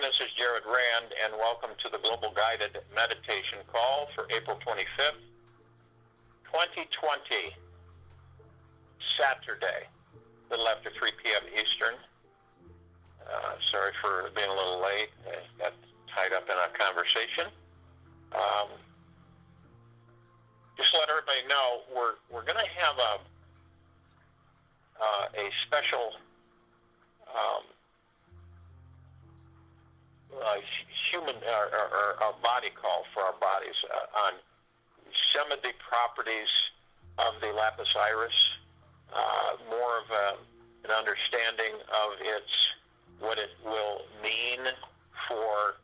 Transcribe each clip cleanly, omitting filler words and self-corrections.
This is Jared Rand, and welcome to the Global Guided Meditation Call for April 25th, 2020, Saturday, a little after 3 p.m. Eastern. Sorry for being a little late. I got tied up in a conversation. Just to let everybody know, we're going to have a special human or body call for our bodies on some of the properties of the lapis iris, more of an understanding of what it will mean for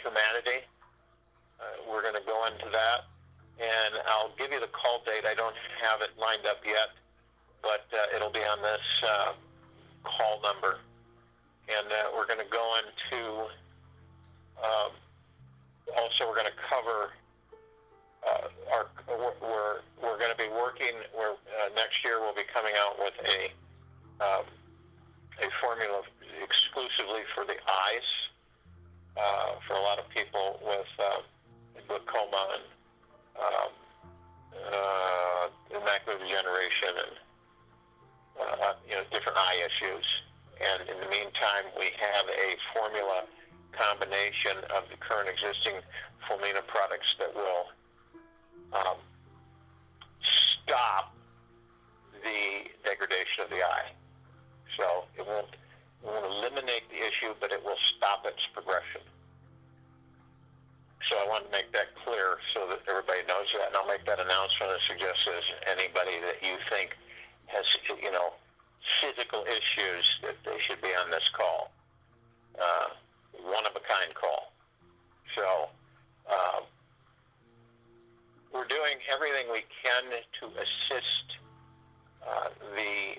humanity. We're going to go into that, and I'll give you the call date. I don't have it lined up yet, but it'll be on this call number. And we're going to go into, also we're going to cover we're going to be working, next year we'll be coming out with a formula exclusively for the eyes, for a lot of people with glaucoma and macular degeneration and different eye issues. And in the meantime, we have a formula combination of the current existing Fulmina products that will stop the degradation of the eye. So it won't eliminate the issue, but it will stop its progression. So I want to make that clear so that everybody knows that. And I'll make that announcement and suggest there's anybody that you think has, physical issues that they should be on this call. One-of-a-kind call. So we're doing everything we can to assist the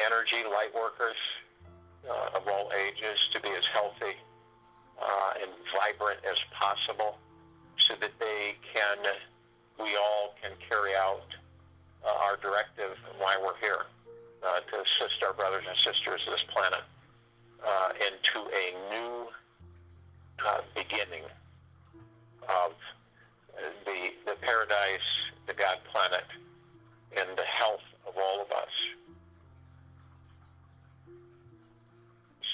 energy lightworkers of all ages to be as healthy and vibrant as possible so that we all can carry out our directive and why we're here. To assist our brothers and sisters of this planet into a new beginning of the paradise, the God planet, and the health of all of us.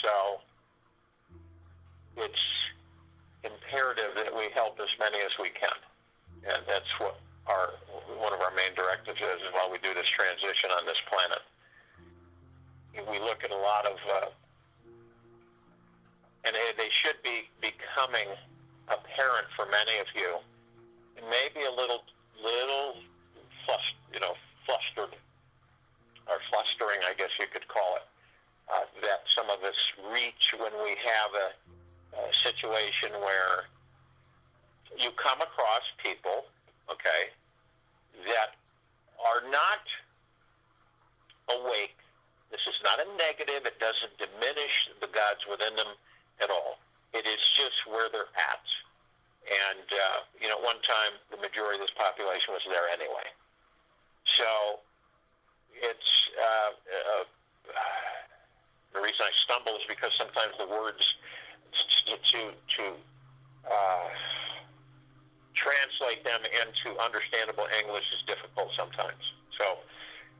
So it's imperative that we help as many as we can, and that's what one of our main directives is while we do this transition on this planet. We look at a lot of, and they should be becoming apparent for many of you, and maybe a little flustered, or flustering, I guess you could call it, that some of us reach when we have a situation where you come across people, okay, that are not awake. This is not a negative. It doesn't diminish the gods within them at all. It is just where they're at. And, at one time, the majority of this population was there anyway. So it's the reason I stumble is because sometimes the words to translate them into understandable English is difficult sometimes. So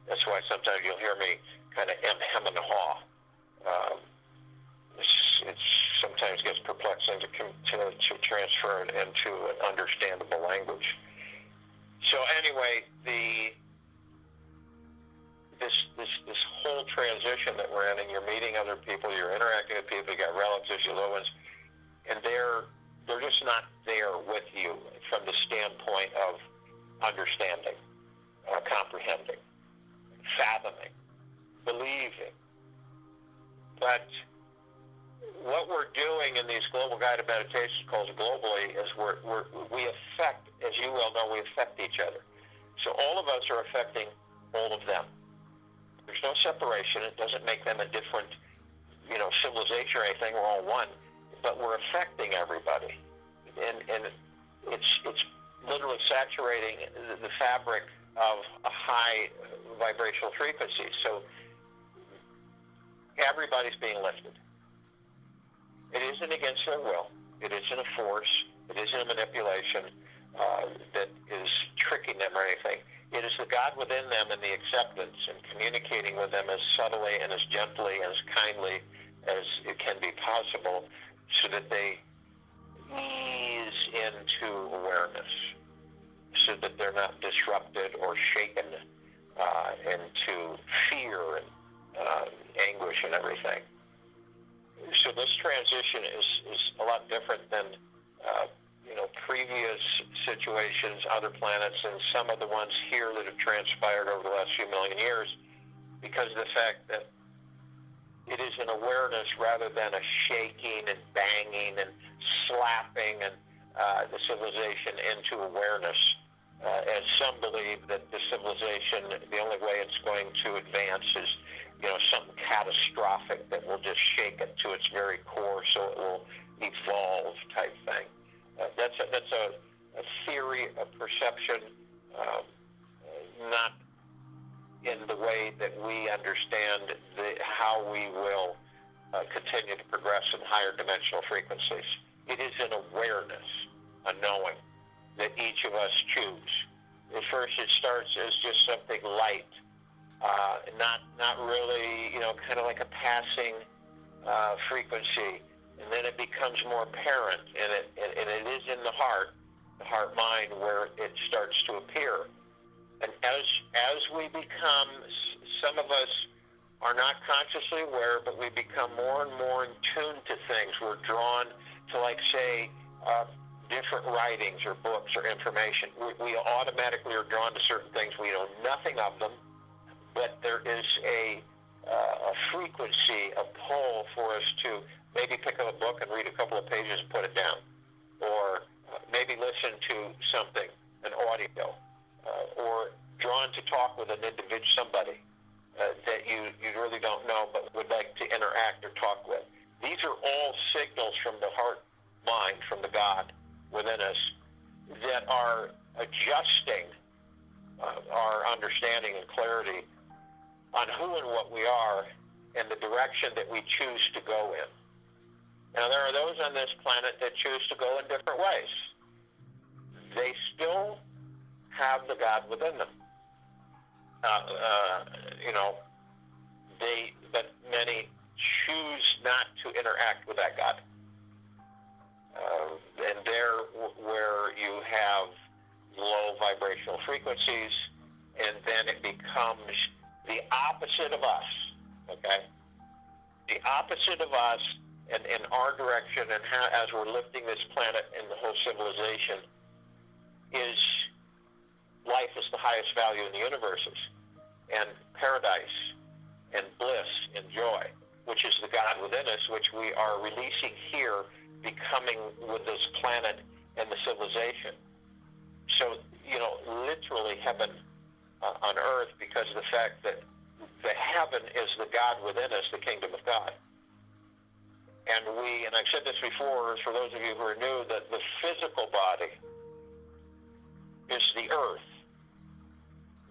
that's why sometimes you'll hear me kind of hem and haw. It sometimes gets perplexing to transfer it into an understandable language. So anyway, this whole transition that we're in, and you're meeting other people, you're interacting with people, you got relatives, your loved ones, and they're just not there with you from the standpoint of understanding, comprehending, fathoming, believing. But what we're doing in these global guided meditation calls globally is we affect, as you well know, we affect each other. So all of us are affecting all of them. There's no separation. It doesn't make them a different, civilization or anything. We're all one, but we're affecting everybody, and it's literally saturating the fabric of a high vibrational frequency. So everybody's being lifted. It isn't against their will. It isn't a force. It isn't a manipulation that is tricking them or anything. It is the God within them and the acceptance and communicating with them as subtly and as gently and as kindly as it can be possible so that they ease into awareness, so that they're not disrupted or shaken into fear and anguish and everything. So this transition is a lot different than previous situations, other planets, and some of the ones here that have transpired over the last few million years, because of the fact that it is an awareness rather than a shaking and banging and slapping and the civilization into awareness. As some believe that the civilization, the only way it's going to advance is something catastrophic that will just shake it to its very core so it will evolve type thing. That's a theory, a perception, not in the way that we understand how we will continue to progress in higher dimensional frequencies. It is an awareness, a knowing that each of us choose. At first it starts as just something light, not really, kind of like a passing frequency, and then it becomes more apparent, and it is in the heart mind, where it starts to appear. And as we become, some of us are not consciously aware, but we become more and more in tune to things. We're drawn to, like, say, different writings or books or information. We automatically are drawn to certain things. We know nothing of them, but there is a frequency, a pull for us to maybe pick up a book and read a couple of pages and put it down, or maybe listen to something, an audio, or drawn to talk with an individual, somebody that you really don't know but would like to interact or talk with. These are all signals from the heart mind, from the God within us, that are adjusting our understanding and clarity on who and what we are and the direction that we choose to go in. Now, there are those on this planet that choose to go in different ways. They still have the God within them. But many choose not to interact with that God. And there, where you have low vibrational frequencies, and then it becomes the opposite of us, okay? The opposite of us and in our direction, and how, as we're lifting this planet and the whole civilization, is life is the highest value in the universes, and paradise and bliss and joy, which is the God within us, which we are releasing here, becoming with this planet and the civilization. So, literally heaven on earth, because of the fact that the heaven is the God within us, the kingdom of God. And I've said this before, for those of you who are new, that the physical body is the earth.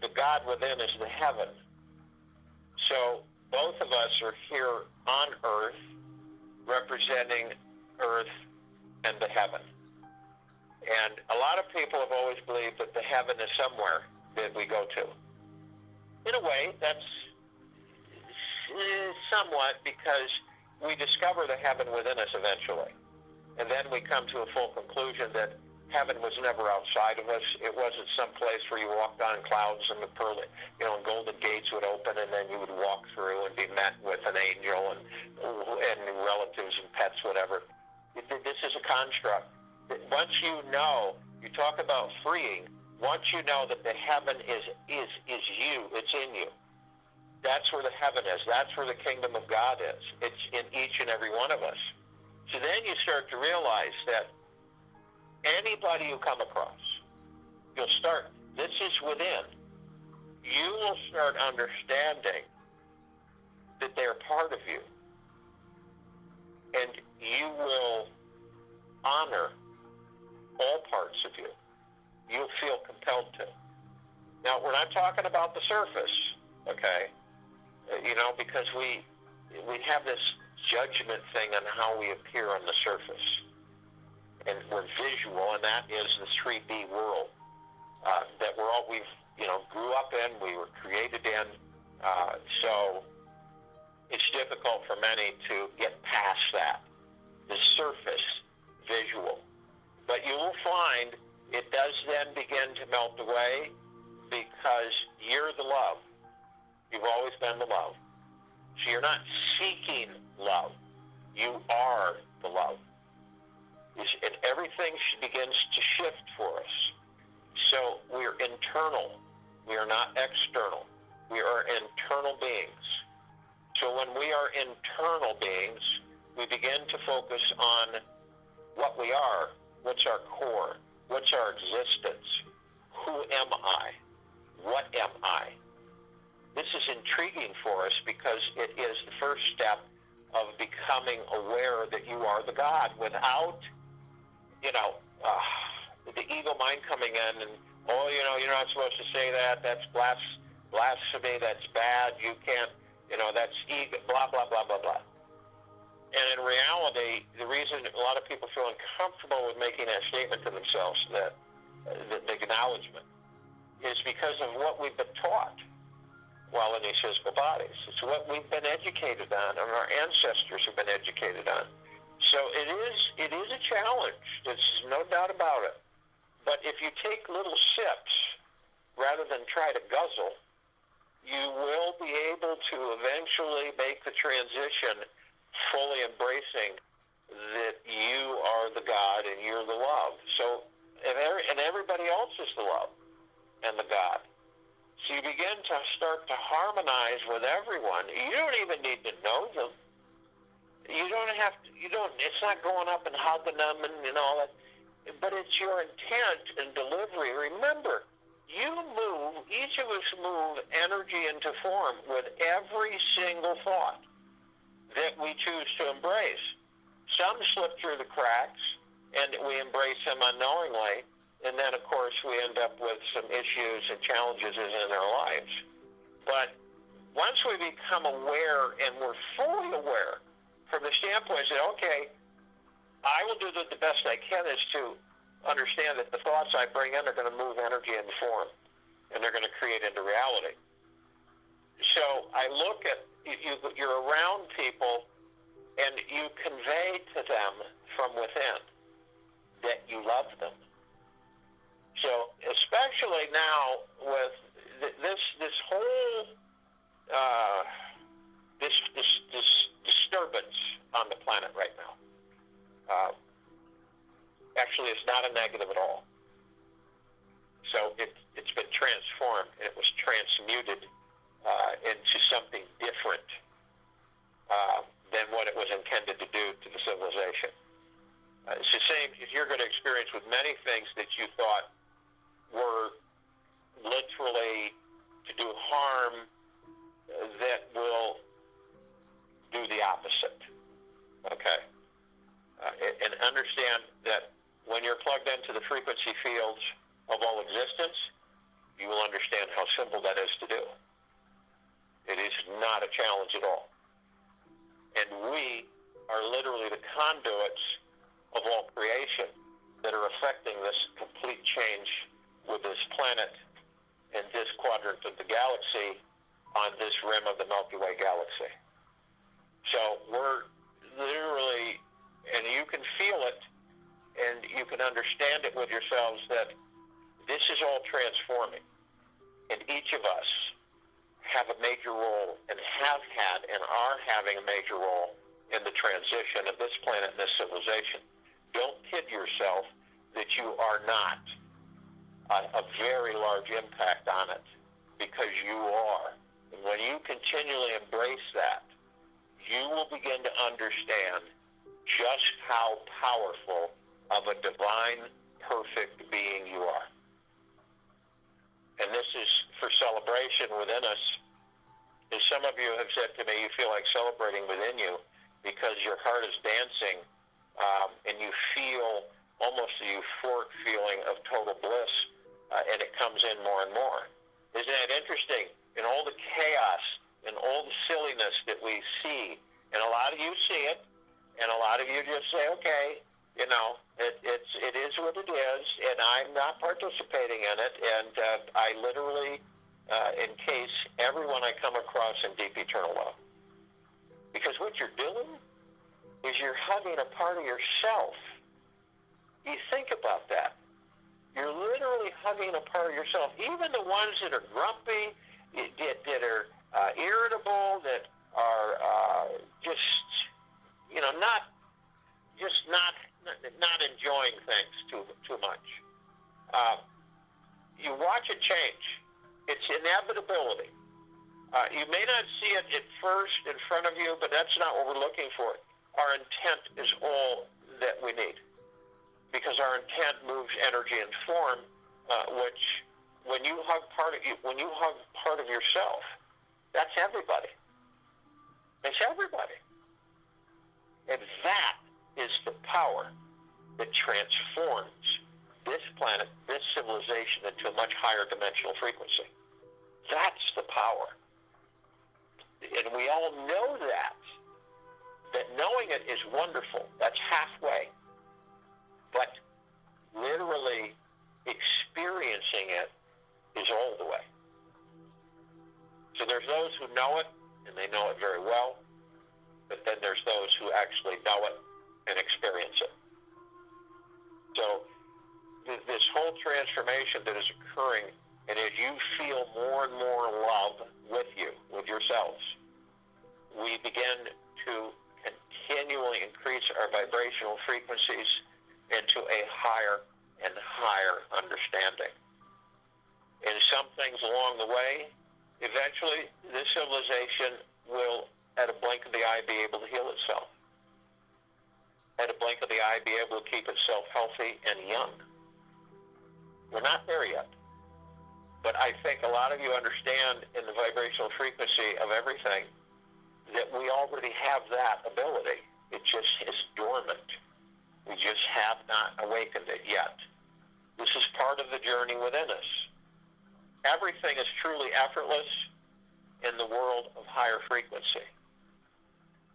The God within is the heaven. So both of us are here on earth, representing earth and the heaven. And a lot of people have always believed that the heaven is somewhere that we go to. In a way, that's somewhat, because we discover the heaven within us eventually. And then we come to a full conclusion that heaven was never outside of us. It wasn't some place where you walked on clouds and the pearly, and golden gates would open, and then you would walk through and be met with an angel and relatives and pets, whatever. This is a construct. Once you know, you talk about freeing, once you know that the heaven is you, it's in you. That's where the heaven is. That's where the kingdom of God is. It's in each and every one of us. So then you start to realize that anybody you come across, this is within. You will start understanding that they're part of you. And you will honor all parts of you. You'll feel compelled to. Now, we're not talking about the surface, okay? Because we have this judgment thing on how we appear on the surface. And we're visual, and that is the 3D world that we've grew up in, we were created in. So it's difficult for many to get past that, the surface visual. But you will find it does then begin to melt away because you're the love. You've always been the love. So you're not seeking love. You are the love. And everything begins to shift for us. So we're internal. We are not external. We are internal beings. So when we are internal beings, we begin to focus on what we are. What's our core? What's our existence? Who am I? What am I? This is intriguing for us because it is the first step of becoming aware that you are the God without, the ego mind coming in and, you're not supposed to say that. That's blasphemy. That's bad. You can't, that's ego, blah, blah, blah, blah, blah. And in reality, the reason a lot of people feel uncomfortable with making that statement to themselves, that the acknowledgement, is because of what we've been taught while in these physical bodies. It's what we've been educated on, and our ancestors have been educated on. So it is a challenge. There's no doubt about it. But if you take little sips rather than try to guzzle, you will be able to eventually make the transition fully embracing that you are the God and you're the love. So, and everybody else is the love and the God. So you begin to start to harmonize with everyone. You don't even need to know them. You don't have to, it's not going up and hugging them and all that. But it's your intent and delivery. Remember, each of us move energy into form with every single thought that we choose to embrace. Some slip through the cracks, and we embrace them unknowingly, and then, of course, we end up with some issues and challenges in our lives. But once we become aware, and we're fully aware, from the standpoint that, okay, I will do the best I can is to understand that the thoughts I bring in are going to move energy into form, and they're going to create into reality. So I look at, you're around people, and you convey to them from within that you love them. So especially now with this whole this disturbance on the planet right now. Actually, it's not a negative at all. So it's been transformed, and it was transmuted into something different than what it was intended to do to the civilization. It's the same if you're going to experience with many things that you thought were literally to do harm that will do the opposite. Okay? And understand that when you're plugged into the frequency fields of all existence, you will understand how simple that is to do. It is not a challenge at all. And we are literally the conduits of all creation that are affecting this complete change with this planet and this quadrant of the galaxy on this rim of the Milky Way galaxy. So we're literally, and you can feel it, and you can understand it with yourselves that this is all transforming. And each of us have a major role and have had and are having a major role in the transition of this planet and this civilization. Don't kid yourself that you are not a very large impact on it, because you are. And when you continually embrace that, you will begin to understand just how powerful of a divine, perfect being you are. And this is for celebration within us. As some of you have said to me, you feel like celebrating within you because your heart is dancing, and you feel almost a euphoric feeling of total bliss, and it comes in more and more. Isn't that interesting? In all the chaos and all the silliness that we see And a lot of you see it, and a lot of you just say, okay, you know, it is what it is, and I'm not participating in it, and I literally encase everyone I come across in deep eternal love. Because what you're doing is you're hugging a part of yourself. You think about that. You're literally hugging a part of yourself. Even the ones that are grumpy, that are irritable, that are just, you know, not enjoying things too much. You watch it change. It's inevitability. You may not see it at first in front of you, but that's not what we're looking for. Our intent is all that we need, because our intent moves energy and form, which when you hug part of yourself, that's everybody. It's everybody. And that is the power that transforms this planet, this civilization, into a much higher dimensional frequency. That's the power. And we all know that knowing it is wonderful. That's halfway. But literally experiencing it is all the way. So there's those who know it, and they know it very well. But then there's those who actually know it and experience it. So this whole transformation that is occurring, and as you feel more and more love with you, with yourselves, we begin to continually increase our vibrational frequencies into a higher and higher understanding. And some things along the way, eventually this civilization will, at a blink of the eye, be able to heal itself. At a blink of the eye, be able to keep itself healthy and young. We're not there yet. But I think a lot of you understand in the vibrational frequency of everything that we already have that ability. It just is dormant. We just have not awakened it yet. This is part of the journey within us. Everything is truly effortless in the world of higher frequency.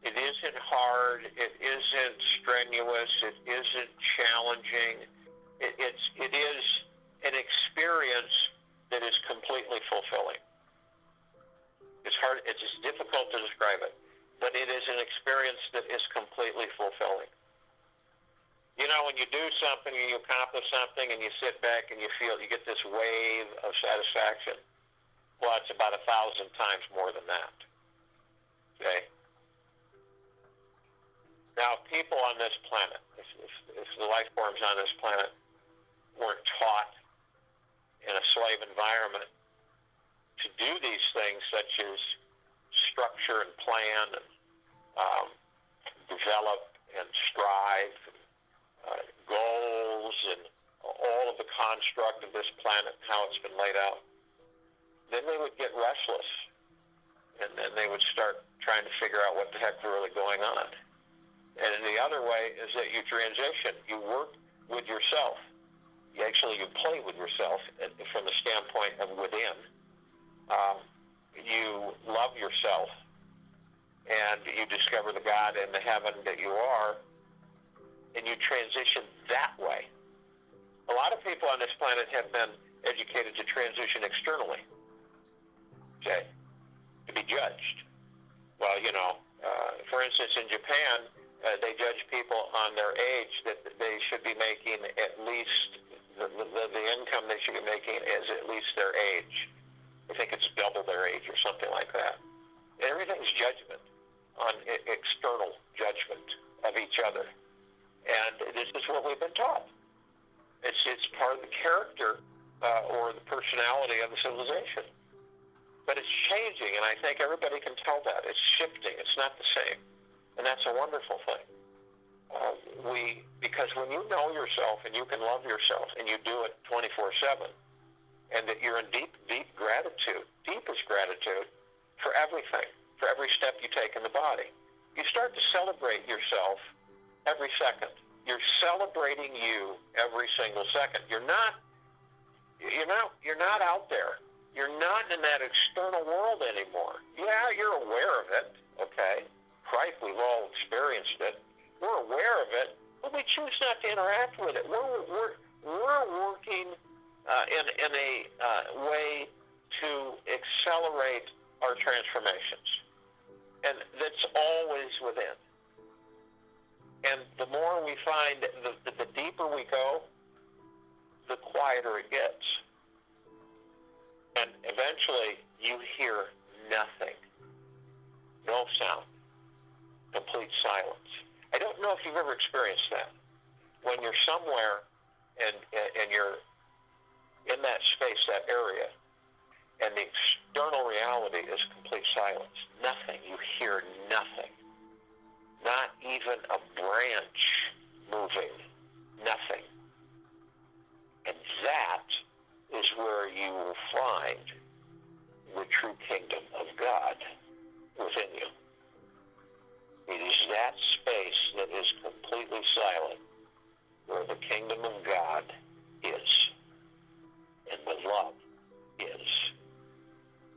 It isn't hard. It isn't strenuous. It isn't challenging. It is an experience that is completely fulfilling. It's hard. It's just difficult to describe it, but it is an experience that is completely fulfilling. You know, when you do something and you accomplish something and you sit back and you feel, you get this wave of satisfaction. Well, it's about 1,000 times more than that. Okay? Now, people on this planet, if the life forms on this planet weren't taught in a slave environment to do these things, such as structure and plan and develop and strive, goals, and all of the construct of this planet, how it's been laid out, then they would get restless, and then they would start trying to figure out what the heck's really going on. And the other way is that you transition. You work with yourself. You play with yourself from the standpoint of within. You love yourself, and you discover the God and the heaven that you are, and you transition that way. A lot of people on this planet have been educated to transition externally, okay, to be judged. Well, for instance, in Japan, they judge people on their age, that they should be making at least, the income they should be making is at least their age. I think it's double their age or something like that. Everything's judgment, on external judgment of each other. And this is what we've been taught. It's part of the character or the personality of the civilization. But it's changing, and I think everybody can tell that. It's shifting. It's not the same. And that's a wonderful thing. Because when you know yourself and you can love yourself and you do it 24/7, and that you're in deep, deep gratitude, deepest gratitude for everything, for every step you take in the body, you start to celebrate yourself every second. You're celebrating you every single second. You're not out there. You're not in that external world anymore. Yeah, you're aware of it, okay? Of Christ, we've all experienced it. We're aware of it, but we choose not to interact with it. We're working in a way to accelerate our transformations, and that's always within. And the more we find, the deeper we go, the quieter it gets. And eventually, you hear nothing. No sound. Complete silence. I don't know if you've ever experienced that. When you're somewhere and you're in that space, that area, and the external reality is complete silence. Nothing. You hear nothing. Not even a branch moving. Nothing. And that is where you will find the true kingdom of God within you. It is that space that is completely silent where the kingdom of God is and the love is.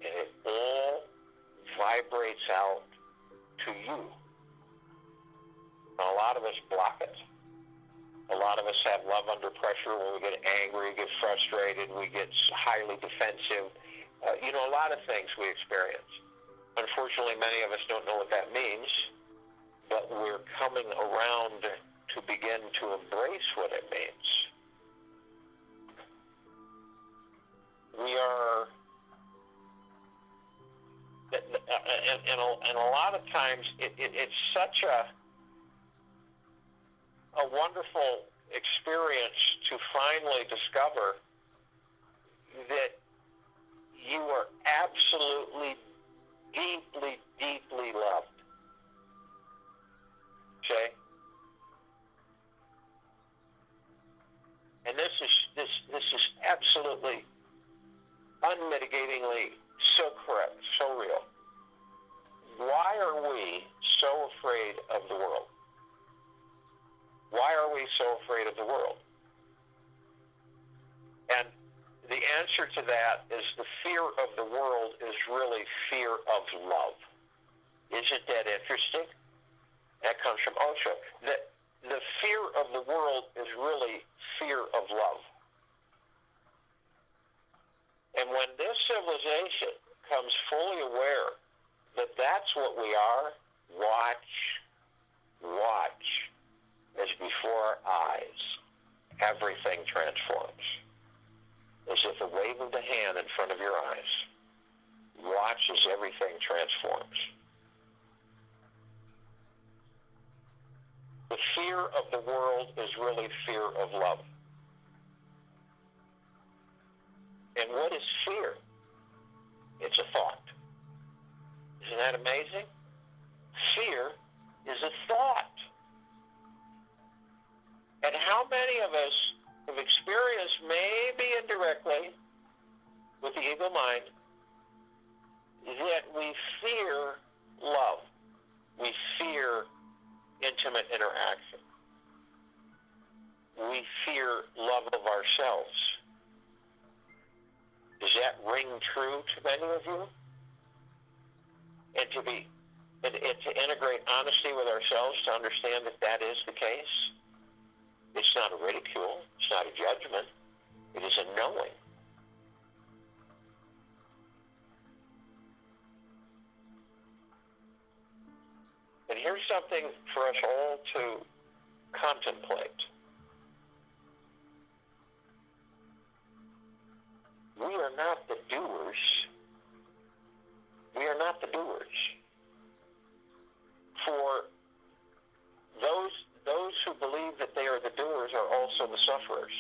And it all vibrates out to you. A lot of us block it. A lot of us have love under pressure when we get angry, we get frustrated, we get highly defensive. A lot of things we experience. Unfortunately, many of us don't know what that means, but we're coming around to begin to embrace what it means. We are, and a lot of times, it's such a wonderful experience to finally discover that you are absolutely, deeply, deeply loved. Okay? And this is absolutely, unmitigatingly so correct, so real. Why are we so afraid of the world? Why are we so afraid of the world? And the answer to that is the fear of the world is really fear of love. Isn't that interesting? That comes from Osho. The fear of the world is really fear of love. And when this civilization comes fully aware that that's what we are, watch, as before our eyes, everything transforms. As if a wave of the hand in front of your eyes. Watch as everything transforms. The fear of the world is really fear of love. And what is fear? It's a thought. Isn't that amazing? Fear is a thought. And how many of us have experienced, maybe indirectly, with the ego mind, that we fear love. We fear intimate interaction. We fear love of ourselves. Does that ring true to many of you? And to integrate honesty with ourselves to understand that that is the case. It's not a ridicule. It's not a judgment. It is a knowing. And here's something for us all to contemplate. We are not the doers. We are not the doers. For those who believe that they are the doers are also the sufferers.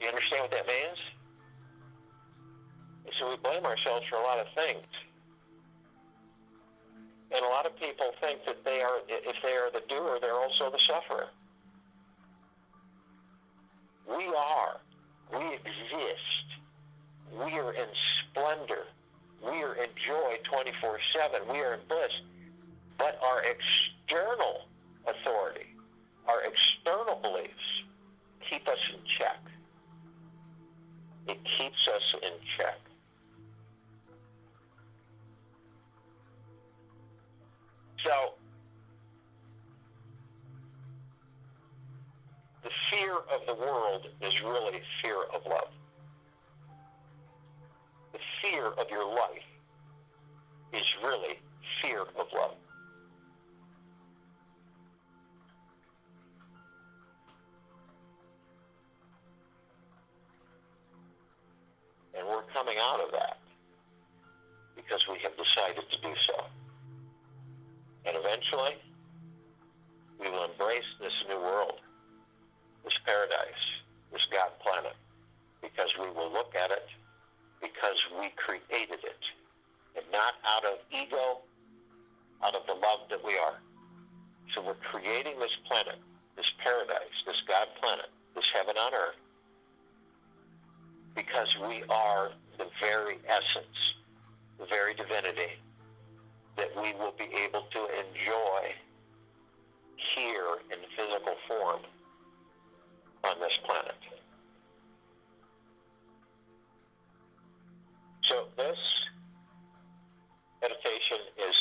You understand what that means? So we blame ourselves for a lot of things. And a lot of people think that if they are the doer, they're also the sufferer. We are. We exist. We are in splendor. We are in joy 24/7. We are in bliss. But our external authority, our external beliefs, keep us in check. It keeps us in check. world is really fear of love. The fear of your life is really fear of love. And we're coming out of that because we have decided to do so. And eventually, we will embrace this new world, this paradise, this God planet, because we will look at it because we created it, and not out of ego, out of the love that we are. So we're creating this planet, this paradise, this God planet, this heaven on earth, because we are the very essence, the very divinity that we will be able to enjoy here in physical form on this planet. So this meditation is,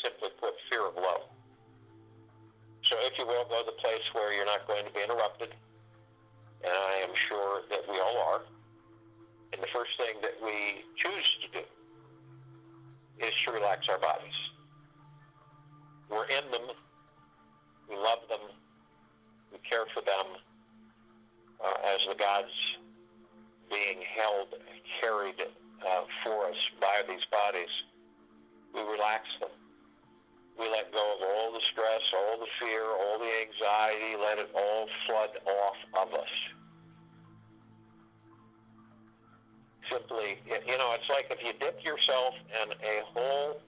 simply put, fear of love. So if you will, go to the place where you're not going to be interrupted, and I am sure that we all are. And the first thing that we choose to do is to relax our bodies. We're in them. We love them. We care for them as the gods being held, carried for us by these bodies. We relax them. We let go of all the stress, all the fear, all the anxiety, let it all flood off of us. Simply, it's like if you dip yourself in a whole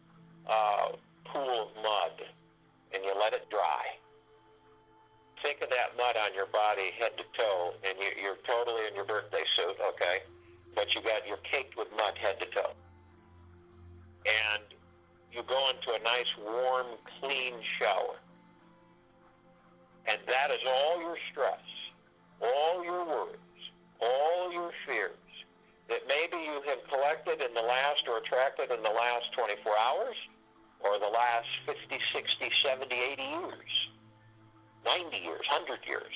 pool of mud and you let it dry. Think of that mud on your body head to toe, and you're totally in your birthday suit, okay? But you're caked with mud head to toe. And you go into a nice, warm, clean shower. And that is all your stress, all your worries, all your fears that maybe you have collected in the last, or attracted in the last 24 hours, or the last 50, 60, 70, 80 years, 90 years, 100 years.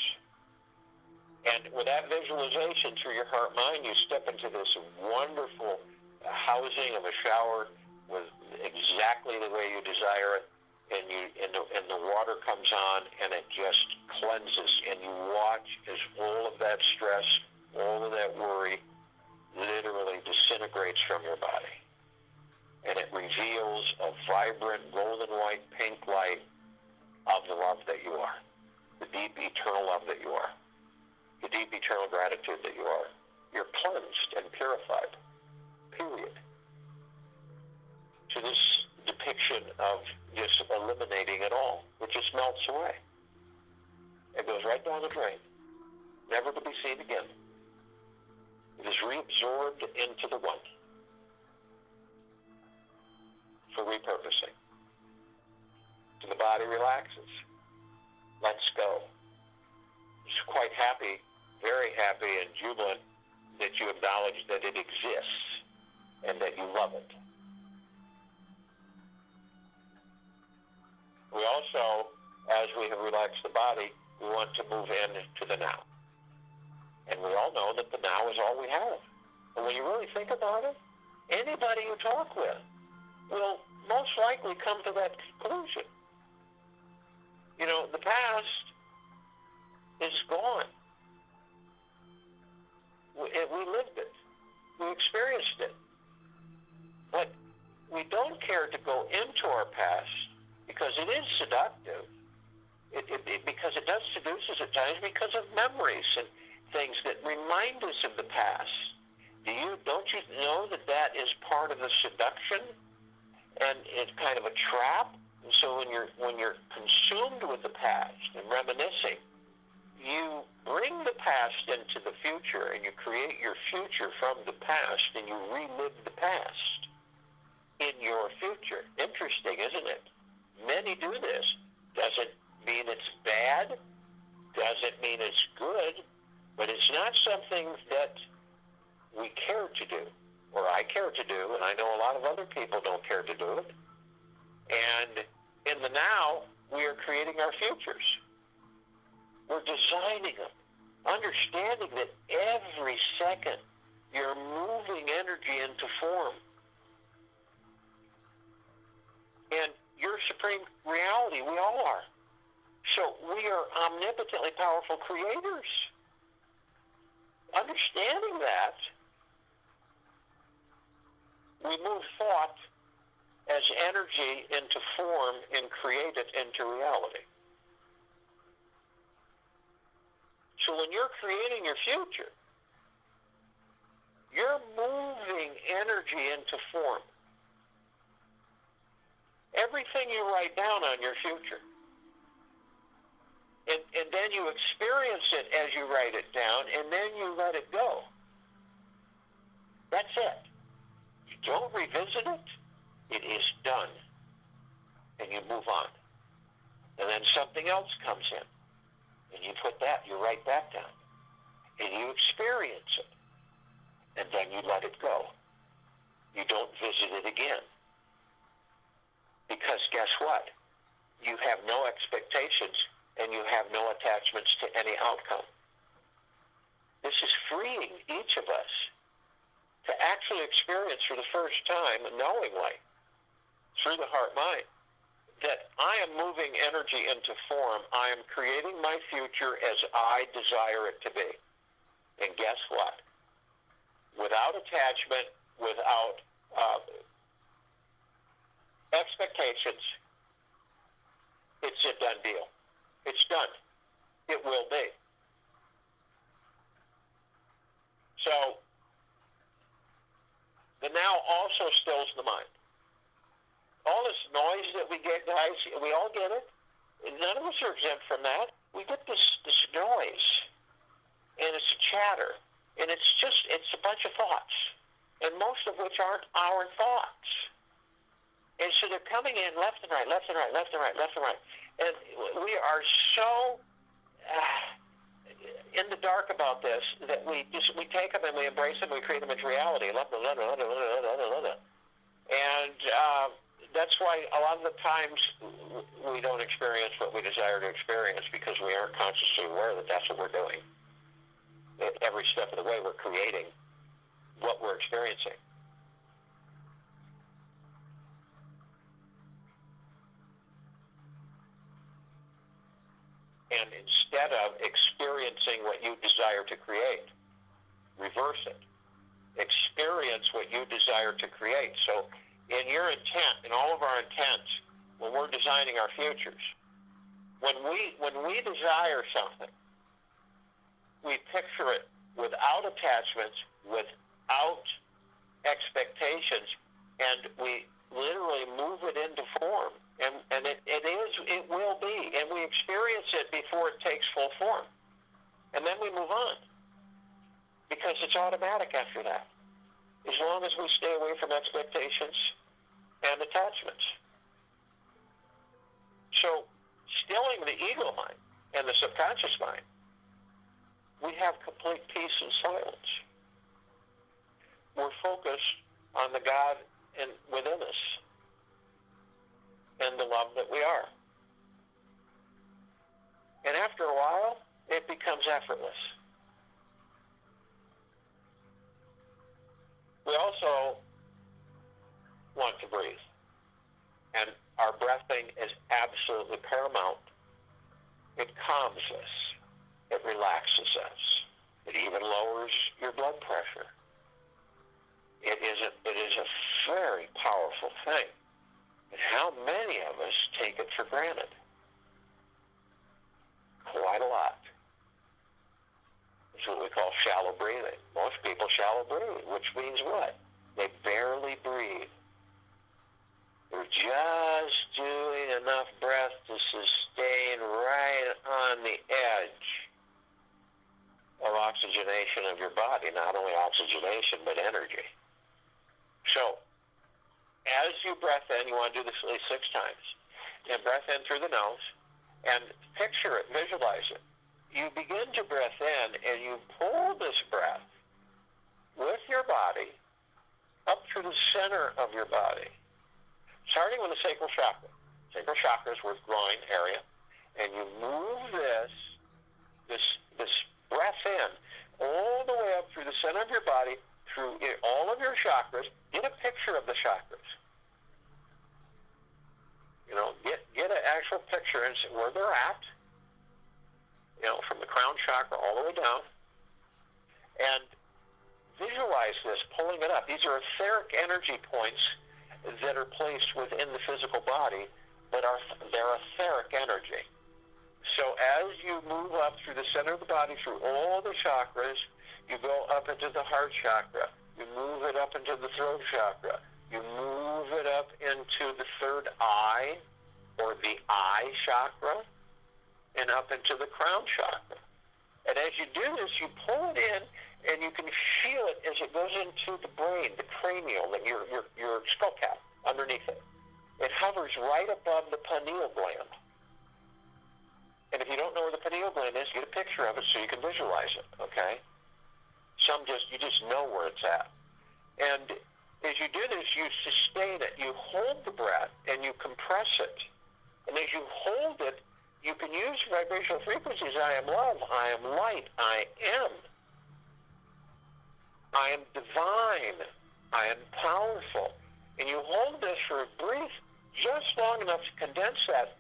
And with that visualization through your heart mind, you step into this wonderful housing of a shower with exactly the way you desire it, and the water comes on, and it just cleanses, and you watch as all of that stress, all of that worry literally disintegrates from your body. And it reveals a vibrant golden white pink light of the love that you are, the deep eternal love that you are, the deep eternal gratitude that you are. You're cleansed and purified, period. So this depiction of just eliminating it all, it just melts away. It goes right down the drain, never to be seen again. It is reabsorbed into the one for repurposing. So the body relaxes, lets go. It's quite happy, very happy and jubilant that you acknowledge that it exists and that you love it. We also, as we have relaxed the body, we want to move into the now. And we all know that the now is all we have. And when you really think about it, anybody you talk with will most likely come to that conclusion. The past is gone. We lived it. We experienced it. But we don't care to go into our past because it is seductive. Because it does seduce us at times because of memories and things that remind us of the past. Don't you know that is part of the seduction, and it's kind of a trap? And so when you're consumed with the past and reminiscing, you bring the past into the future, and you create your future from the past, and you relive the past in your future. Interesting, isn't it? Many do this. Doesn't mean it's bad. Doesn't mean it's good. But it's not something that we care to do, or I care to do, and I know a lot of other people don't care to do it. And in the now, we are creating our futures. We're designing them. understanding that every second you're moving energy into form. And you're supreme reality. We all are. So we are omnipotently powerful creators. Understanding that, we move thought as energy into form and create it into reality. So when you're creating your future, you're moving energy into form. Everything you write down on your future, and then you experience it as you write it down, and then you let it go. That's it. You don't revisit it. It is done. And you move on. And then something else comes in. And you put that, you write that down. And you experience it. And then you let it go. You don't visit it again. Because guess what? You have no expectations and you have no attachments to any outcome. This is freeing each of us to actually experience for the first time, knowingly, through the heart-mind, that I am moving energy into form. I am creating my future as I desire it to be. And guess what? Without attachment, without expectations, it's a done deal. It's done. It will be. So, the now also stills the mind. All this noise that we get, guys, we all get it. None of us are exempt from that. We get this noise, and it's a chatter, and it's a bunch of thoughts, and most of which aren't our thoughts. And so they're coming in left and right, left and right, left and right, left and right. And we are so in the dark about this that we take them and we embrace them, we create them into reality. And that's why a lot of the times we don't experience what we desire to experience, because we aren't consciously aware that that's what we're doing. At every step of the way, we're creating what we're experiencing. And instead of experiencing what you desire to create, reverse it. Experience what you desire to create. So in your intent, in all of our intents, when we're designing our futures, when we desire something, we picture it without attachments, without expectations, and we literally move it into form. And it will be. And we experience it before it takes full form. And then we move on. Because it's automatic after that. As long as we stay away from expectations and attachments. So, stilling the ego mind and the subconscious mind, we have complete peace and silence. We're focused on the God within us and the love that we are. And after a while, it becomes effortless. We also want to breathe. And our breathing is absolutely paramount. It calms us. It relaxes us. It even lowers your blood pressure. It is a very powerful thing. And how many of us take it for granted? Quite a lot. It's what we call shallow breathing. Most people shallow breathe, which means what? They barely breathe. They're just doing enough breath to sustain right on the edge of oxygenation of your body. Not only oxygenation, but energy. So, as you breath in, you want to do this at least 6 times. And breath in through the nose, and picture it, visualize it. You begin to breath in, and you pull this breath with your body up through the center of your body, starting with the sacral chakra. Sacral chakra is where the groin area, and you move this breath in, all the way up through the center of your body, through all of your chakras. Get a picture of the chakras. Get an actual picture and see where they're at, from the crown chakra all the way down. And visualize this, pulling it up. These are etheric energy points that are placed within the physical body, but they're etheric energy. So as you move up through the center of the body, through all the chakras, you go up into the heart chakra. You move it up into the throat chakra. You move it up into the third eye, or the eye chakra, and up into the crown chakra. And as you do this, you pull it in, and you can feel it as it goes into the brain, the cranial, your skull cap, underneath it. It hovers right above the pineal gland. And if you don't know where the pineal gland is, get a picture of it so you can visualize it, okay? You just know where it's at. And as you do this, you sustain it. You hold the breath, and you compress it. And as you hold it, you can use vibrational frequencies. I am love. I am light. I am. I am divine. I am powerful. And you hold this for a brief, just long enough to condense that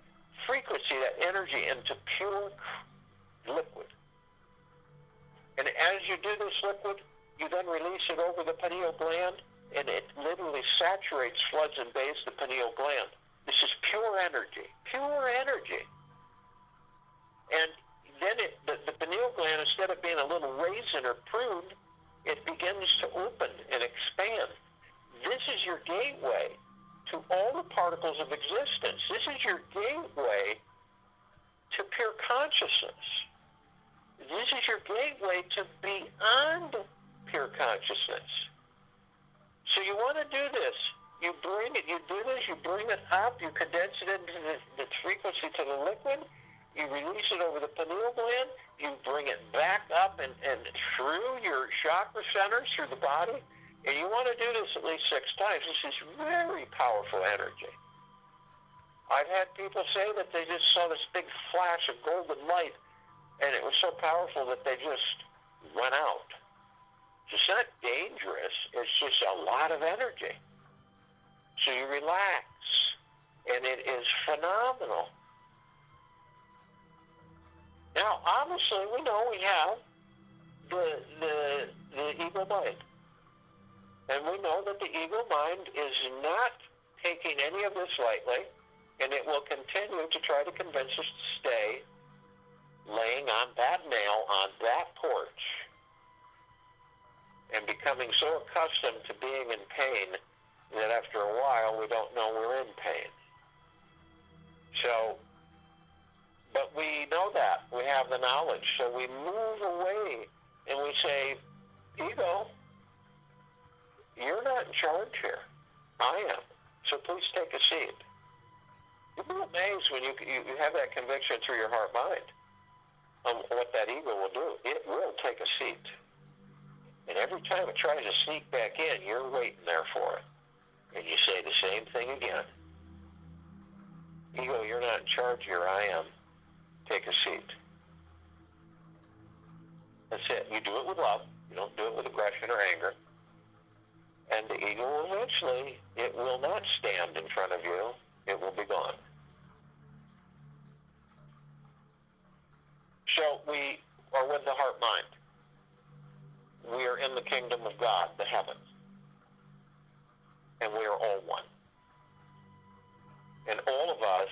frequency, that energy, into pure liquid. And as you do this liquid, you then release it over the pineal gland, and it literally saturates, floods, and bathes the pineal gland. This is pure energy. Pure energy. And then the pineal gland, instead of being a little raisin or prune, it begins to open and expand. This is your gateway to all the particles of existence. This is your gateway to pure consciousness. This is your gateway to beyond pure consciousness. So you want to do this. You bring it, you do this, you bring it up, you condense it into the frequency to the liquid, you release it over the pineal gland, you bring it back up and through your chakra centers, through the body, and you want to do this at least 6 times. This is very powerful energy. I've had people say that they just saw this big flash of golden light, and it was so powerful that they just went out. It's not dangerous, it's just a lot of energy. So you relax, and it is phenomenal. Now, obviously, we know we have the ego mind. And we know that the ego mind is not taking any of this lightly, and it will continue to try to convince us to stay laying on that nail on that porch and becoming so accustomed to being in pain that after a while we don't know we're in pain. So, but we know that. We have the knowledge. So we move away and we say, ego, you're not in charge here. I am. So please take a seat. You'll be amazed when you have that conviction through your heart-mind on what that ego will do. It will take a seat. And every time it tries to sneak back in, you're waiting there for it. And you say the same thing again. Ego, you're not in charge here. I am. Take a seat. That's it. You do it with love. You don't do it with aggression or anger. And the ego will eventually, it will not stand in front of you. It will be gone. So we are with the heart-mind. We are in the kingdom of God, the heavens. And we are all one. And all of us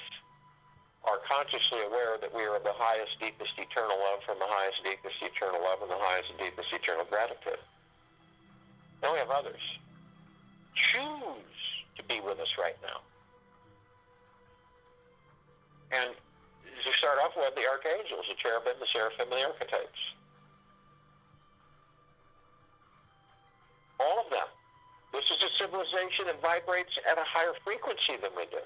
are consciously aware that we are of the highest, deepest, eternal love from the highest, deepest, eternal love and the highest and deepest, eternal gratitude. Then we have others. Choose to be with us right now. And as we start off with the archangels, the cherubim, the seraphim, and the archetypes. All of them. This is a civilization that vibrates at a higher frequency than we do.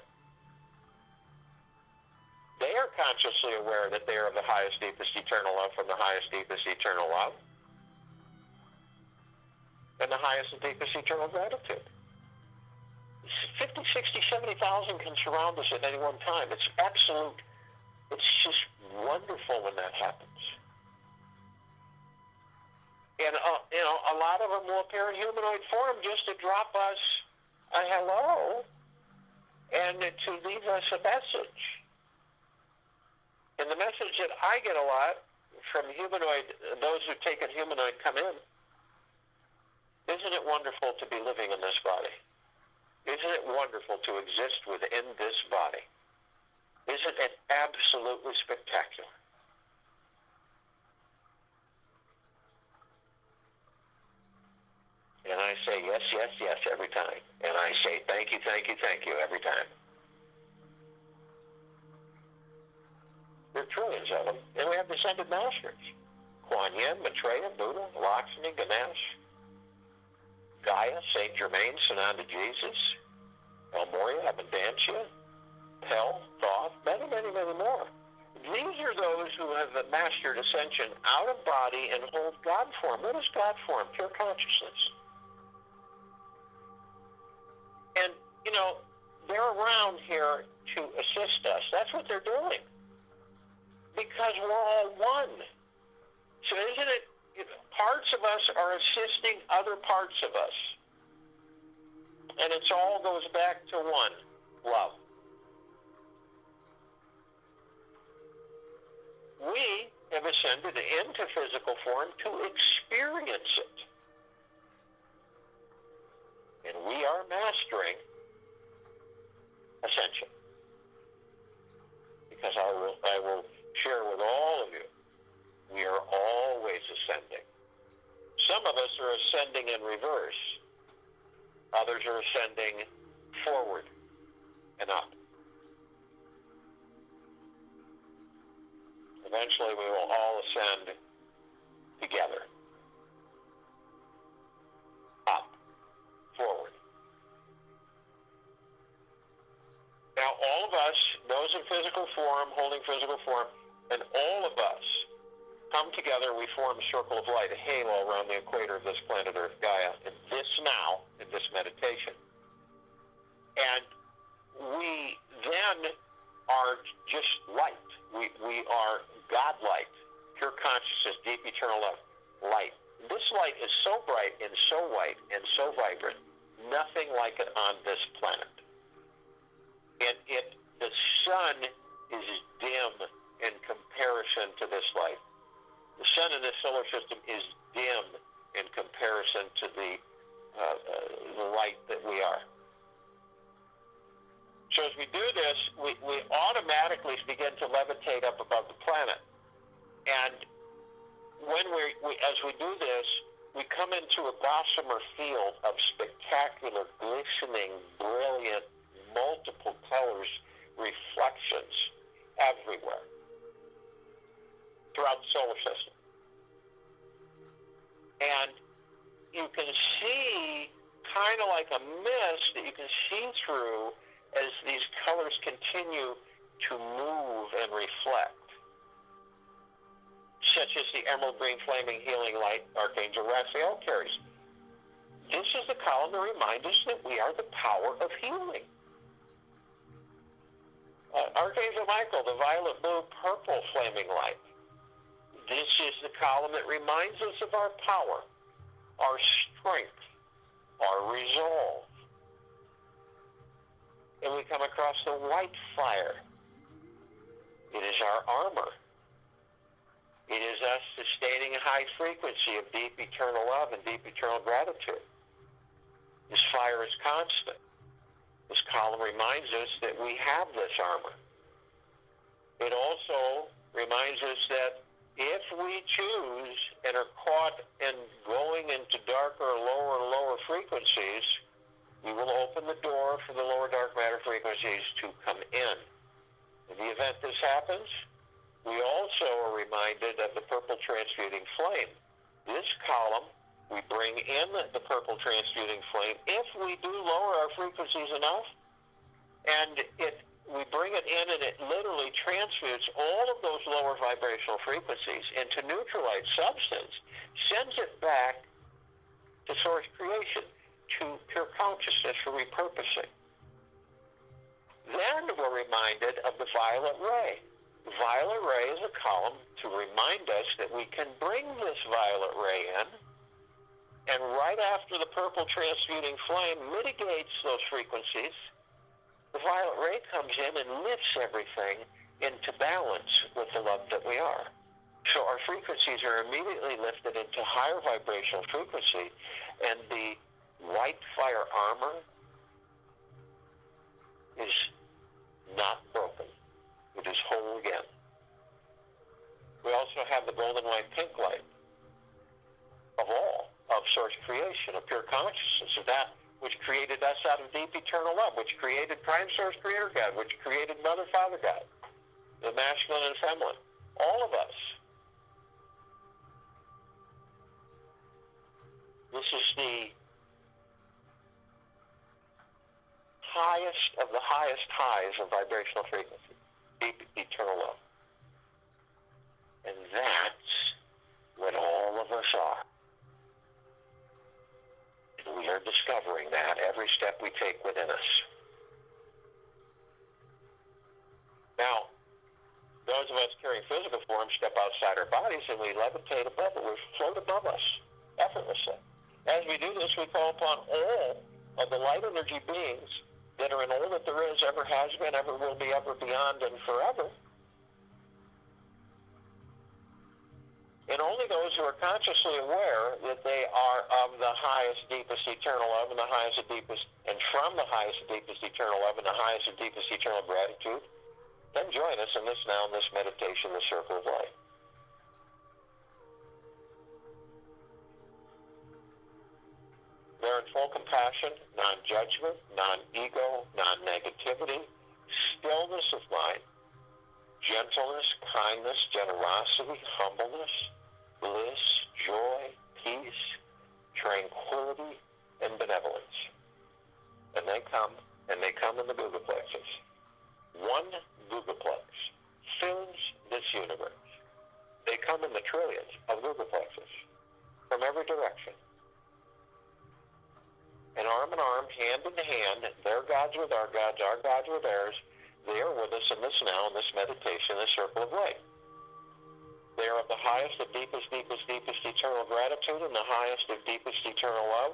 They are consciously aware that they are of the highest, deepest, eternal love from the highest, deepest, eternal love and the highest and deepest, eternal gratitude. 50, 60, 70,000 can surround us at any one time. It's absolute. It's just wonderful when that happens. a lot of them will appear in humanoid form just to drop us a hello and to leave us a message. And the message that I get a lot from humanoid, those who've taken humanoid come in, isn't it wonderful to be living in this body? Isn't it wonderful to exist within this body? Isn't it absolutely spectacular? And I say yes, yes, yes every time. And I say thank you, thank you, thank you every time. There are trillions of them. And we have descended masters. Kuan Yin, Maitreya, Buddha, Lakshmi, Ganesh, Gaia, Saint Germain, Sananda Jesus, El Morya, Abundancia, Hell, Thoth, many, many, many more. These are those who have mastered ascension out of body and hold God form. What is God form? Pure consciousness. And, you know, they're around here to assist us. That's what they're doing. Because we're all one. So isn't it, parts of us are assisting other parts of us. And it all goes back to one, love. We have ascended into physical form to experience it. And we are mastering ascension. Because I will share with all of you, we are always ascending. Some of us are ascending in reverse. Others are ascending forward and up. Eventually we will all ascend together. Up. Forward. Now all of us, those in physical form, holding physical form, and all of us come together, we form a circle of light, a halo around the equator of this planet Earth, Gaia, in this now, in this meditation. And we then are just light. We are God-light, pure consciousness, deep eternal love, light. This light is so bright and so white and so vibrant, nothing like it on this planet. And the sun is dim in comparison to this light. The sun in this solar system is dim in comparison to the light that we are. So as we do this, we automatically begin to levitate up above the planet. And when as we do this, we come into a gossamer field of spectacular, glistening, brilliant, multiple colors, reflections everywhere throughout the solar system. And you can see kind of like a mist that you can see through as these colors continue to move and reflect, such as the emerald green flaming healing light Archangel Raphael carries. This is the column that reminds us that we are the power of healing. Archangel Michael, the violet, blue, purple flaming light. This is the column that reminds us of our power, our strength, our resolve. And we come across the white fire. It is our armor. It is us sustaining a high frequency of deep eternal love and deep eternal gratitude. This fire is constant. This column reminds us that we have this armor. It also reminds us that if we choose and are caught in going into darker, lower and lower frequencies, we will open the door for the lower dark matter frequencies to come in. In the event this happens, we also are reminded of the purple transmuting flame. This column, we bring in the purple transmuting flame if we do lower our frequencies enough, and we bring it in and it literally transmutes all of those lower vibrational frequencies into neutralized substance, sends it back to source creation, to pure consciousness for repurposing. Then we're reminded of the violet ray. Violet ray is a column to remind us that we can bring this violet ray in And right after the purple transmuting flame mitigates those frequencies, the violet ray comes in and lifts everything into balance with the love that we are. So our frequencies are immediately lifted into higher vibrational frequency, and the white fire armor is not broken. It is whole again. We also have the golden white pink light of all of source creation, of pure consciousness, of that which created us out of deep eternal love, which created prime source creator God, which created mother father God, the masculine and feminine, all of us. This is the highest of the highest highs of vibrational frequency, deep eternal love. And that's what all of us are. And we are discovering that every step we take within us. Now, those of us carrying physical forms step outside our bodies and we levitate above it. We float above us effortlessly. As we do this, we call upon all of the light energy beings that are in all that there is, ever has been, ever will be, ever beyond, and forever. And only those who are consciously aware that they are of the highest, deepest, eternal love and the highest and deepest, and from the highest and deepest eternal love and the highest and deepest eternal gratitude, then join us in this now, in this meditation, the circle of light. They're in full compassion, non-judgment, non-ego, non-negativity, stillness of mind, gentleness, kindness, generosity, humbleness, bliss, joy, peace, tranquility, and benevolence. And they come in the googleplexes. One googleplex fills this universe. They come in the trillions of googleplexes from every direction. And arm in arm, hand in hand, their gods with our gods with theirs, they are with us in this now, in this meditation, this circle of light. They are of the highest, of deepest, deepest, deepest eternal gratitude and the highest of deepest eternal love.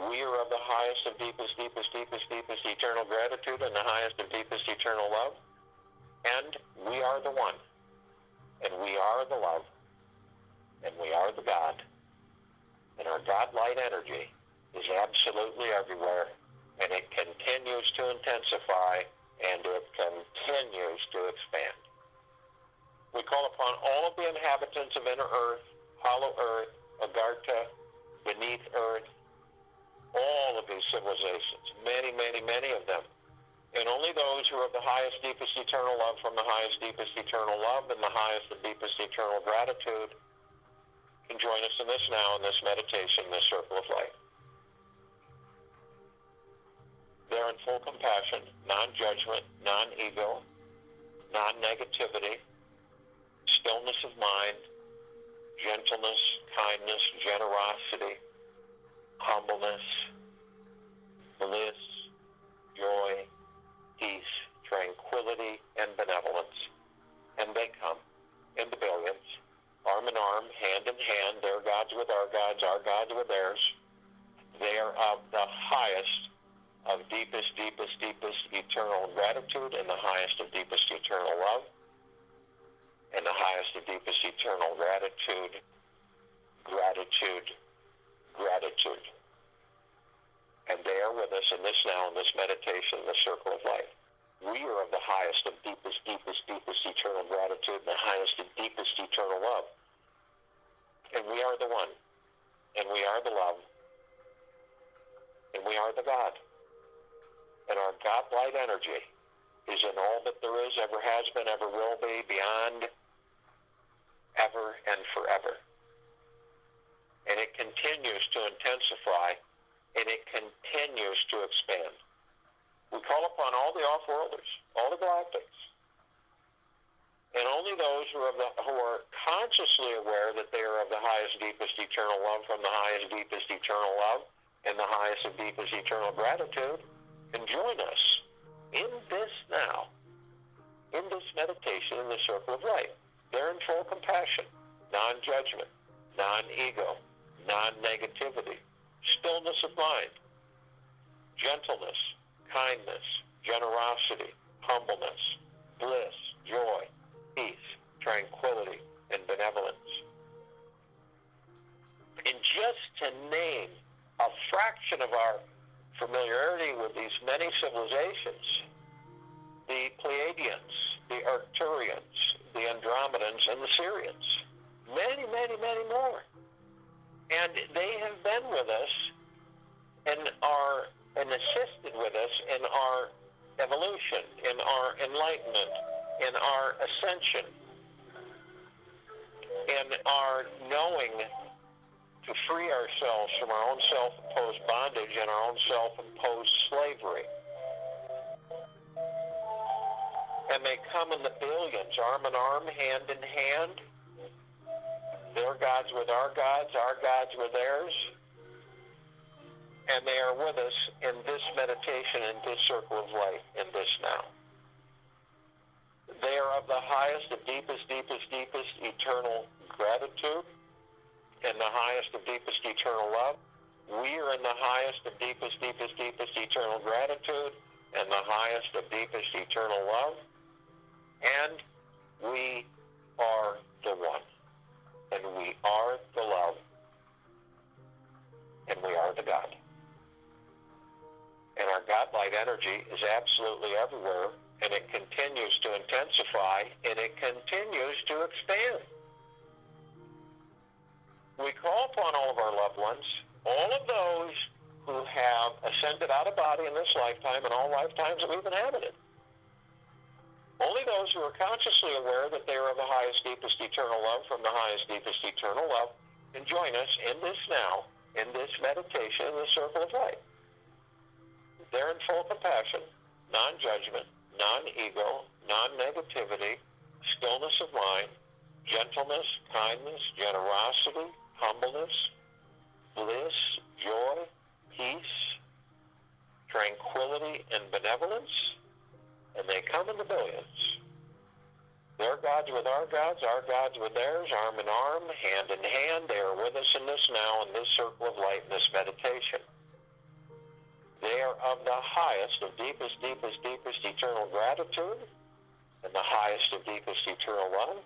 We are of the highest of deepest, deepest, deepest, deepest eternal gratitude and the highest of deepest eternal love. And we are the one. And we are the love. And we are the God. And our God-light energy is absolutely everywhere. And it continues to intensify and it continues to expand. We call upon all of the inhabitants of inner earth, hollow earth, Agartha, beneath earth, all of these civilizations, many, many, many of them. And only those who are of the highest, deepest eternal love from the highest, deepest eternal love and the highest and deepest eternal gratitude can join us in this now, in this meditation, this circle of light. They're in full compassion, non-judgment, non-ego, non-negativity, stillness of mind, gentleness, kindness, generosity, humbleness, bliss, joy, peace, tranquility, and benevolence. And they come in the billions, arm in arm, hand in hand, their gods with our gods with theirs. They are of the highest of deepest, deepest, deepest eternal gratitude and the highest of deepest eternal love and the highest of deepest eternal gratitude, gratitude, gratitude. And they are with us in this now, in this meditation, the circle of light. We are of the highest of deepest, deepest, deepest eternal gratitude and the highest of deepest eternal love. And we are the one. And we are the love. And we are the God. And our God-light energy is in all that there is, ever has been, ever will be, beyond, ever and forever. And it continues to intensify, and it continues to expand. We call upon all the off-worlders, all the galactics, and only those who are consciously aware that they are of the highest, deepest eternal love from the highest, deepest eternal love and the highest and deepest eternal gratitude can join us in this now, in this meditation, in the circle of light. They're in full compassion, non-judgment, non-ego, non-negativity, stillness of mind, gentleness, kindness, generosity, humbleness, bliss, joy, peace, tranquility, and benevolence. And just to name a fraction of our familiarity with these many civilizations, the Pleiadians, the Arcturians, the Andromedans, and the Syrians. Many, many, many more. And they have been with us and assisted with us in our evolution, in our enlightenment, in our ascension, in our knowing to free ourselves from our own self-imposed bondage and our own self-imposed slavery. And they come in the billions, arm in arm, hand in hand. Their gods with our gods with theirs. And they are with us in this meditation, in this circle of light, in this now. They are of the highest, the deepest, deepest, deepest eternal gratitude, and the highest of deepest eternal love. We are in the highest of deepest, deepest, deepest eternal gratitude, and the highest of deepest eternal love. And we are the one. And we are the love. And we are the God. And our God-light energy is absolutely everywhere, and it continues to intensify, and it continues to expand. We call upon all of our loved ones, all of those who have ascended out of body in this lifetime and all lifetimes that we've inhabited. Only those who are consciously aware that they are of the highest, deepest eternal love from the highest, deepest eternal love can join us in this now, in this meditation, in this circle of light. They're in full compassion, non-judgment, non-ego, non-negativity, stillness of mind, gentleness, kindness, generosity, humbleness, bliss, joy, peace, tranquility, and benevolence, and they come in the billions. Their gods with our gods with theirs, arm in arm, hand in hand. They are with us in this now, in this circle of light, in this meditation. They are of the highest of deepest, deepest, deepest eternal gratitude, and the highest of deepest eternal love.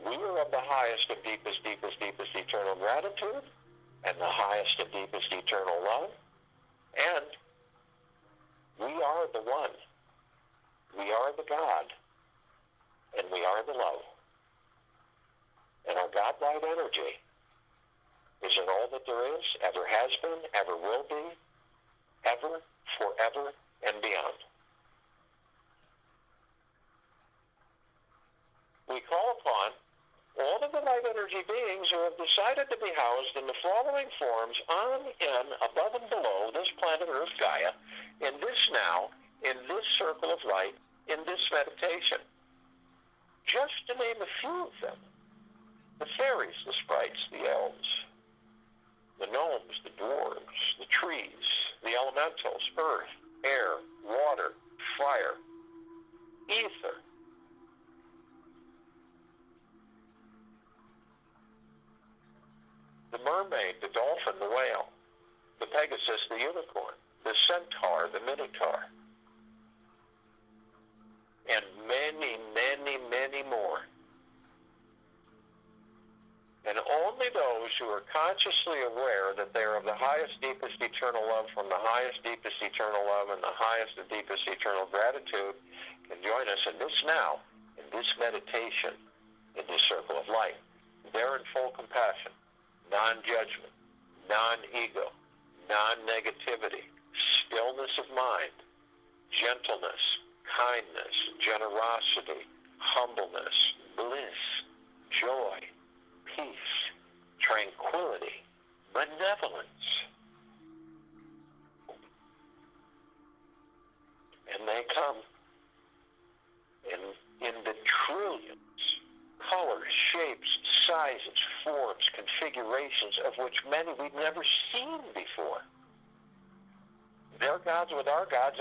We are of the highest of deepest, deepest, deepest eternal gratitude, and the highest of deepest eternal love. And we are the one. We are the God, and we are the love. And our God-light energy is in all that there is, ever has been, ever will be, ever, forever, and beyond. We call upon all of the light energy beings who have decided to be housed in the following forms on, in, above, and below this planet Earth Gaia, in this now, in this circle of light, in this meditation. Just to name a few of them: the fairies, the sprites, the elves, the gnomes, the dwarves, the trees, the elementals, earth, air, water, fire, ether, the mermaid, the dolphin, the whale, the pegasus, the unicorn, the centaur, the minotaur, and many, many, many more. And only those who are consciously aware that they are of the highest, deepest eternal love from the highest, deepest eternal love and the highest and deepest eternal gratitude can join us in this now, in this meditation, in this circle of light. They're in full compassion, non-judgment, non-ego, non-negativity, stillness of mind, gentleness, kindness, generosity, humbleness, bliss, joy, peace, tranquility, benevolence. And they come in the trillions, colors, shapes, sizes, forms, configurations of which many we've never seen before. Their gods with our gods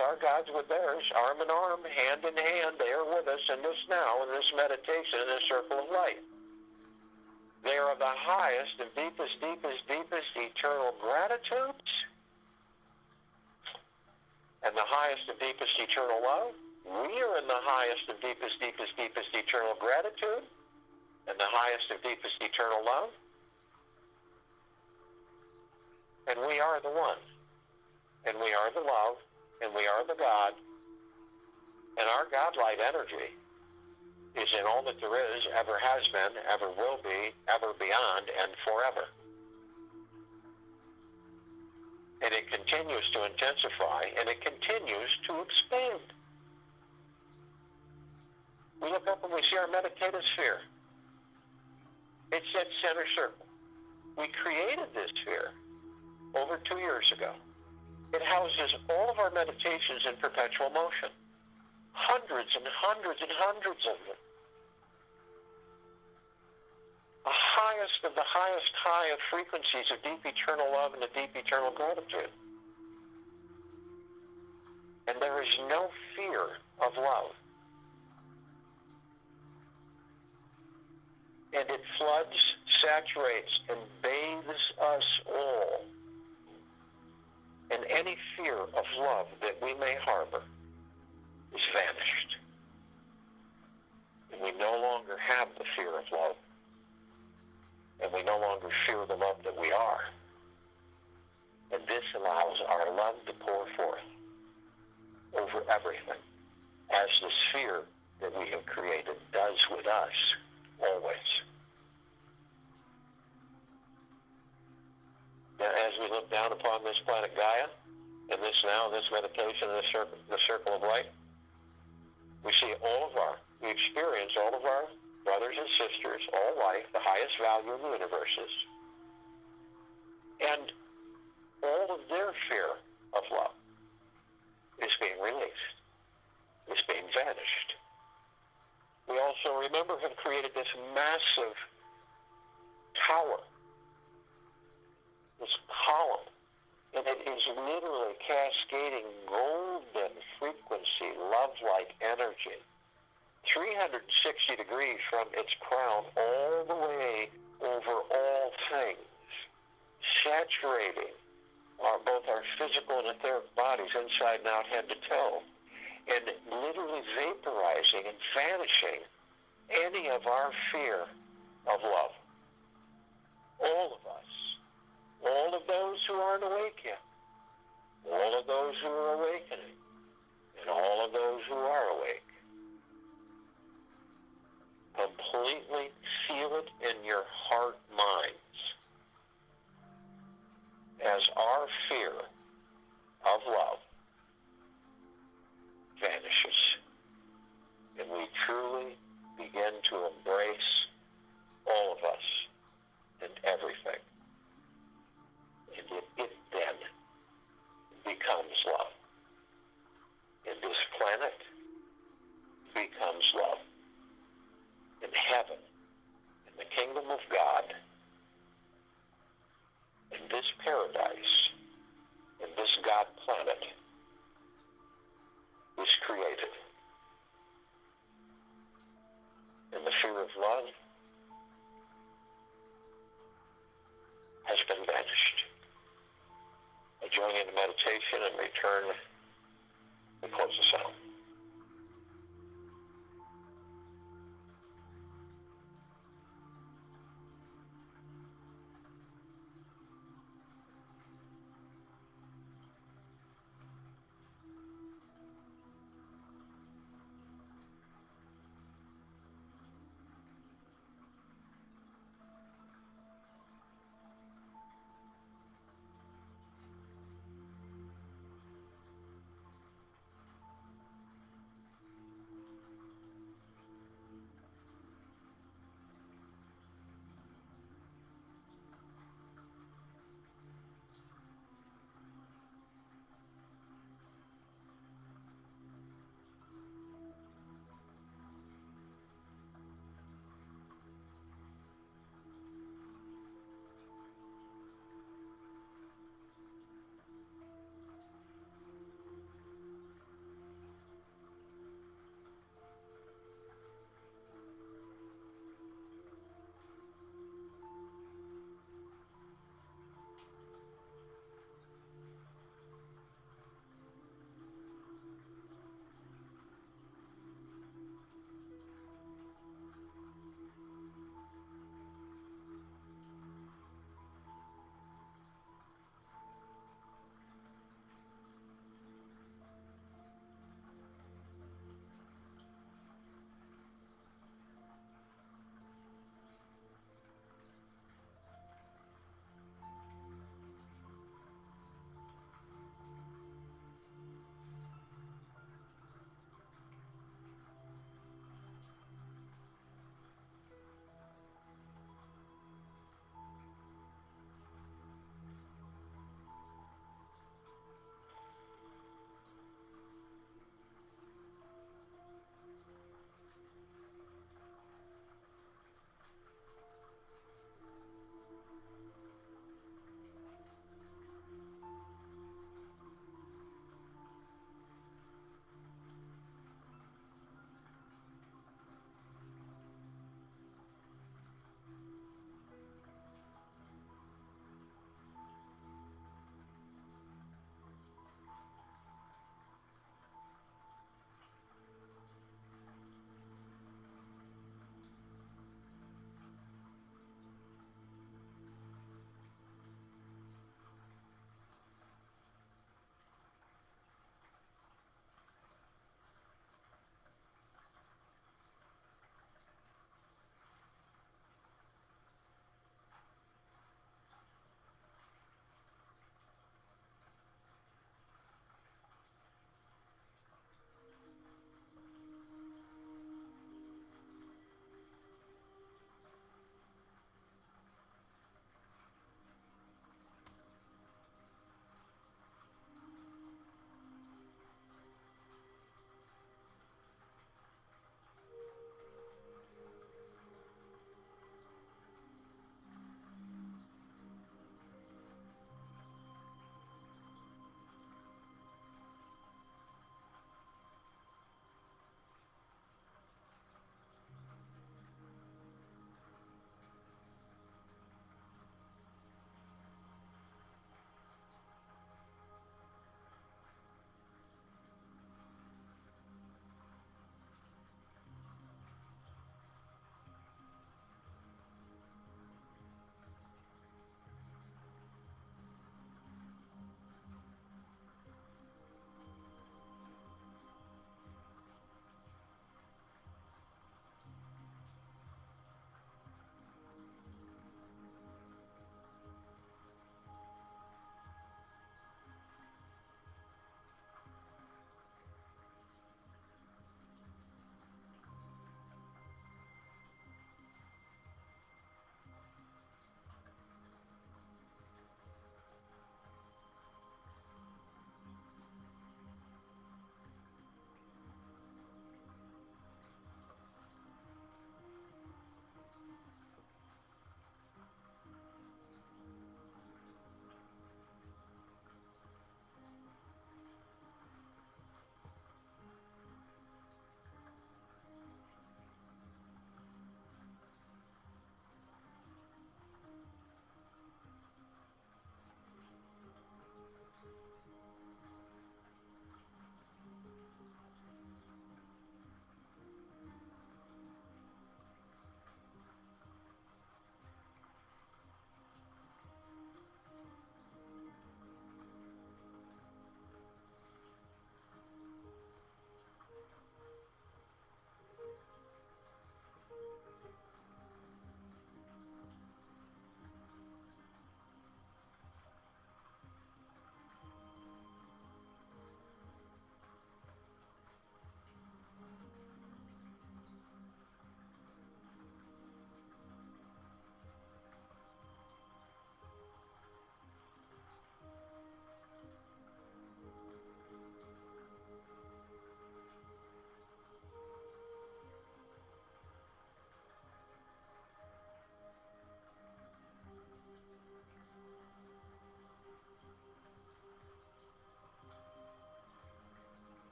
with theirs, arm in arm, hand in hand. They are with us in this now, in this meditation, in this circle of light. They are of the highest and deepest, deepest, deepest highest and deepest eternal love. We are in the highest and deepest, deepest, deepest eternal gratitude and the highest and deepest eternal love. And we are the one. And we are the love. And we are the God. And our God-light energy is in all that there is, ever has been, ever will be, ever beyond, and forever. And it continues to intensify, and it continues to expand. We look up and we see our meditative sphere. It's that center circle. We created this sphere over 2 years ago. It houses all of our meditations in perpetual motion. Hundreds and hundreds and hundreds of them. The highest of the highest high of frequencies of deep eternal love and of deep eternal gratitude. And there is no fear of love. And it floods, saturates, and bathes us all. And any fear of love that we may harbor is vanished. And we no longer have the fear of love. And we no longer fear the love that we are. And this allows our love to pour forth over everything, as the sphere that we have created does with us always. Now, as we look down upon this planet Gaia, and this meditation, the circle of light, we experience all of our brothers and sisters, all life, the highest value in the universes, and all of their fear of love is being released, is being vanished. We also, remember, have created this massive tower, this column, and it is literally cascading golden frequency, love-like energy, 360 degrees from its crown all the way over all things, saturating both our physical and etheric bodies inside and out, head to toe, and literally vaporizing and vanishing any of our fear of love. All of us. All of those who aren't awake yet. All of those who are awakening. And all of those who are awake. Completely feel it in your heart minds as our fear of love vanishes. And we truly begin to embrace all of us and everything. And it then becomes love. And this planet becomes love. And heaven, and the kingdom of God, and this paradise, and this God planet is created. And the fear of love has been vanished. I join in the meditation and return to close us out.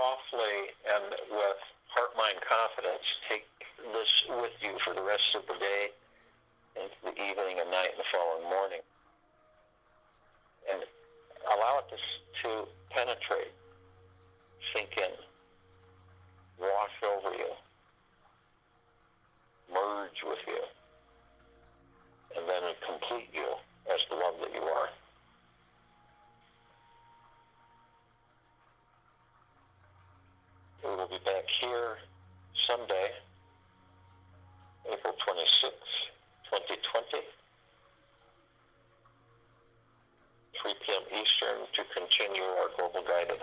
softly and with heart-mind confidence, take this with you for the rest of the day, into the evening and night and the following morning. And allow it to penetrate, sink in, wash over you, merge with you, and then complete you as the love that you are. We will be back here Sunday, April 26, 2020, 3 p.m. Eastern, to continue our global guided